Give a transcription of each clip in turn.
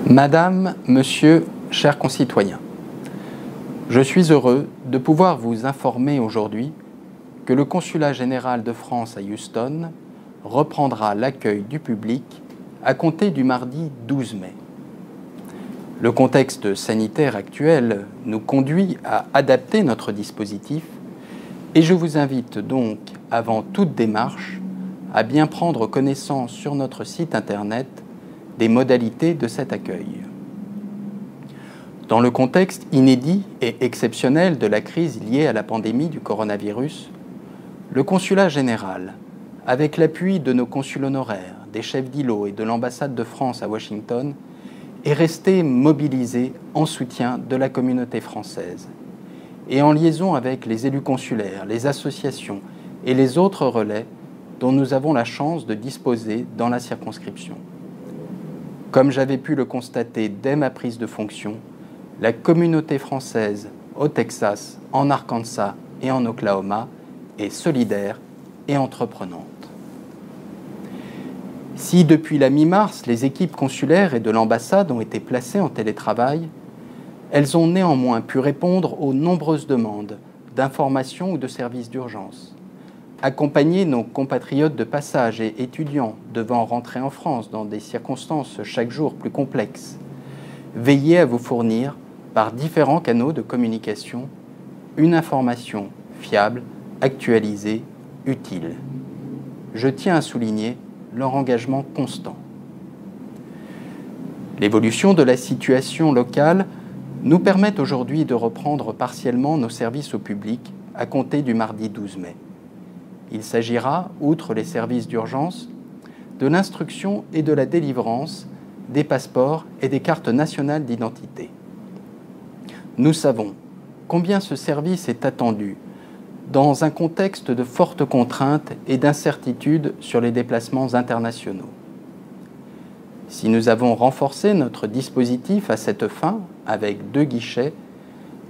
Madame, Monsieur, chers concitoyens, je suis heureux de pouvoir vous informer aujourd'hui que le Consulat général de France à Houston reprendra l'accueil du public à compter du mardi 12 mai. Le contexte sanitaire actuel nous conduit à adapter notre dispositif et je vous invite donc, avant toute démarche, à bien prendre connaissance sur notre site internet des modalités de cet accueil. Dans le contexte inédit et exceptionnel de la crise liée à la pandémie du coronavirus, le Consulat général, avec l'appui de nos consuls honoraires, des chefs d'îlot et de l'ambassade de France à Washington, est resté mobilisé en soutien de la communauté française et en liaison avec les élus consulaires, les associations et les autres relais dont nous avons la chance de disposer dans la circonscription. Comme j'avais pu le constater dès ma prise de fonction, la communauté française au Texas, en Arkansas et en Oklahoma est solidaire et entreprenante. Si depuis la mi-mars, les équipes consulaires et de l'ambassade ont été placées en télétravail, elles ont néanmoins pu répondre aux nombreuses demandes d'informations ou de services d'urgence, accompagner nos compatriotes de passage et étudiants devant rentrer en France dans des circonstances chaque jour plus complexes, veiller à vous fournir, par différents canaux de communication, une information fiable, actualisée, utile. Je tiens à souligner leur engagement constant. L'évolution de la situation locale nous permet aujourd'hui de reprendre partiellement nos services au public à compter du mardi 12 mai. Il s'agira, outre les services d'urgence, de l'instruction et de la délivrance des passeports et des cartes nationales d'identité. Nous savons combien ce service est attendu dans un contexte de fortes contraintes et d'incertitudes sur les déplacements internationaux. Si nous avons renforcé notre dispositif à cette fin avec 2 guichets,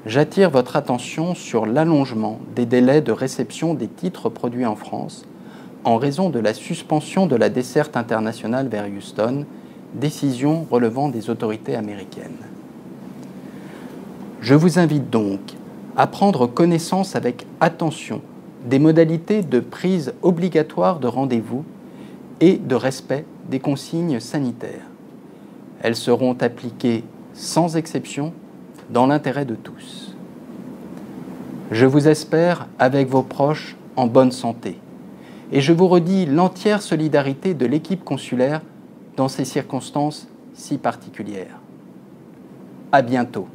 j'attire votre attention sur l'allongement des délais de réception des titres produits en France en raison de la suspension de la desserte internationale vers Houston, décision relevant des autorités américaines. Je vous invite donc à prendre connaissance avec attention des modalités de prise obligatoire de rendez-vous et de respect des consignes sanitaires. Elles seront appliquées sans exception dans l'intérêt de tous. Je vous espère avec vos proches en bonne santé et je vous redis l'entière solidarité de l'équipe consulaire dans ces circonstances si particulières. À bientôt.